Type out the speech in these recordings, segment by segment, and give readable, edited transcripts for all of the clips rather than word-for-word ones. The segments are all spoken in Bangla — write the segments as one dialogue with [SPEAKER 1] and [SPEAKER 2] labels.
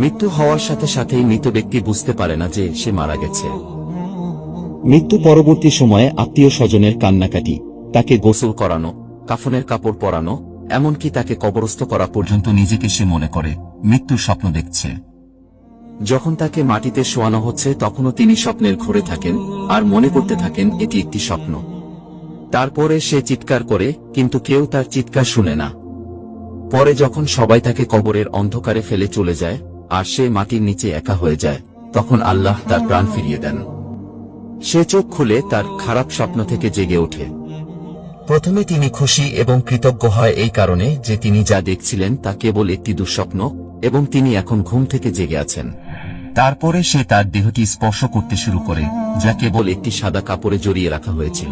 [SPEAKER 1] মৃত্যু হওয়ার সাথে সাথেই মৃত ব্যক্তি বুঝতে পারে না যে সে মারা গেছে। মৃত্যু পরবর্তী সময়ে আত্মীয় স্বজনের কান্নাকাটি, তাকে গোসল করানো, কাফনের কাপড় পরানো, এমনকি তাকে কবরস্থ করা পর্যন্ত নিজেকে সে মনে করে মৃত্যুর স্বপ্ন দেখছে। যখন তাকে মাটিতে শোয়ানো হচ্ছে তখনও তিনি স্বপ্নের ঘোরে থাকেন আর মনে করতে থাকেন এটি একটি স্বপ্ন। তারপরে সে চিৎকার করে, কিন্তু কেউ তার চিৎকার শুনে না। পরে যখন সবাই তাকে কবরের অন্ধকারে ফেলে চলে যায় আর সে মাটির নিচে একা হয়ে যায়, তখন আল্লাহ তার প্রাণ ফিরিয়ে দেন। সে চোখ খুলে তার খারাপ স্বপ্ন থেকে জেগে ওঠে। প্রথমে তিনি খুশি এবং কৃতজ্ঞ হয় এই কারণে যে তিনি যা দেখছিলেন তা কেবল একটি দুঃস্বপ্ন এবং তিনি এখন ঘুম থেকে জেগে আছেন। তারপরে সে তার দেহটি স্পর্শ করতে শুরু করে, যা কেবল একটি সাদা কাপড়ে জড়িয়ে রাখা হয়েছিল।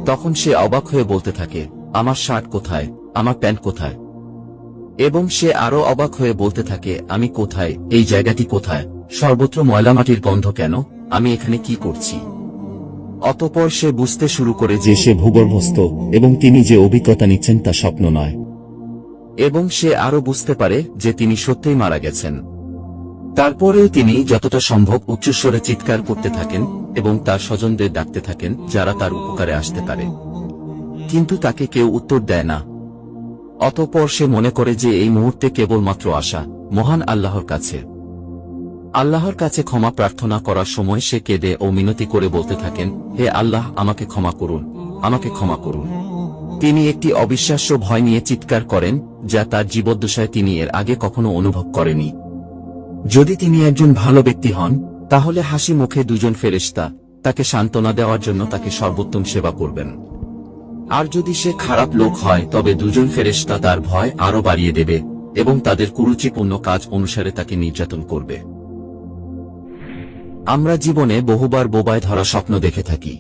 [SPEAKER 1] তখন সে অবাক হয়ে বলতে থাকে, আমার শার্ট কোথায়, আমার প্যান্ট কোথায়? এবং সে আরো অবাক হয়ে বলতে থাকে, আমি কোথায়, এই জায়গাটি কোথায়, সর্বত্র ময়লামাটির গন্ধ কেন, আমি এখানে কি করছি? অতঃপর সে বুঝতে শুরু করে যে সে ভূগর্ভস্থ এবং তিনি যে অভিজ্ঞতা নিচ্ছেন তা স্বপ্ন নয়। এবং সে আরো বুঝতে পারে যে তিনি সত্যিই মারা গেছেন। তারপরেও তিনি যতটা সম্ভব উচ্চস্বরে চিৎকার করতে থাকেন এবং তার স্বজনদের ডাকতে থাকেন যারা তার উপকারে আসতে পারে, কিন্তু তাকে কেউ উত্তর দেয় না। অতঃপর সে মনে করে যে এই মুহূর্তে কেবলমাত্র আশা মহান আল্লাহর কাছে। আল্লাহর কাছে ক্ষমা প্রার্থনা করার সময় সে কেঁদে ও মিনতি করে বলতে থাকেন, হে আল্লাহ, আমাকে ক্ষমা করুন, আমাকে ক্ষমা করুন। তিনি একটি অবিশ্বাস্য ভয় নিয়ে চিৎকার করেন যা তার জীবদ্দশায় তিনি এর আগে কখনো অনুভব করেনি। যদি তিনি একজন ভালো ব্যক্তি হন তাহলে হাসি মুখে দুজন ফেরেশতা তাকে সান্ত্বনা দেওয়ার জন্য তাকে সর্বোত্তম সেবা করবেন। আর যদি সে খারাপ লোক হয় তবে দুজন ফেরেশতা তার ভয় আরো বাড়িয়ে দেবে এবং তাদের কুরুচিপূর্ণ কাজ অনুসারে তাকে নির্যাতন করবে। আমরা জীবনে বহুবার বোবায় ধরা স্বপ্ন দেখে থাকি।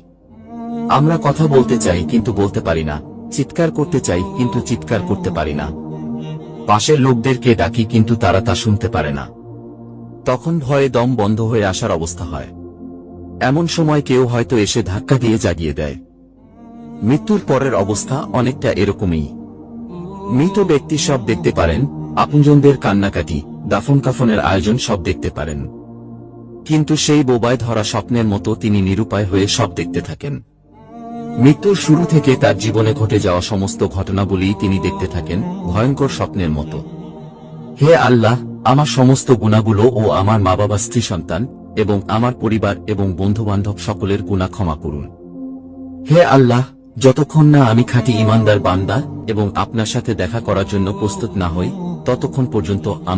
[SPEAKER 1] আমরা কথা বলতে চাই কিন্তু বলতে পারি না, চিৎকার করতে চাই কিন্তু চিৎকার করতে পারি না, পাশের লোকদেরকে ডাকি কিন্তু তারা তা শুনতে পারে না। তখন ভয়ে দম বন্ধ হয়ে আসার অবস্থা হয়। এমন সময় কেউ হয়তো এসে ধাক্কা দিয়ে জাগিয়ে দেয়। মৃত্যুর পরের অবস্থা অনেকটা এরকমই। মৃত ব্যক্তি সব দেখতে পারেন, আপনজনদের কান্নাকাটি, দাফন কাফনের আয়োজন সব দেখতে পারেন, কিন্তু সেই বোবায় ধরা স্বপ্নের মতো তিনি নিরুপায় হয়ে সব দেখতে থাকেন। মৃত্যুর শুরু থেকে তার জীবনে ঘটে যাওয়া সমস্ত ঘটনাবলী তিনি দেখতে থাকেন ভয়ঙ্কর স্বপ্নের মতো। হে আল্লাহ, আমার সমস্ত গুনাহগুলো ও আমার মা বাবা, স্ত্রী, সন্তান এবং আমার পরিবার এবং বন্ধুবান্ধব সকলের গুনাহ ক্ষমা করুন। হে আল্লাহ, যতক্ষণ না আমি খাঁটি ঈমানদার বান্দা এবং আপনার সাথে দেখা করার জন্য প্রস্তুত না হই ততক্ষণ পর্যন্ত আমার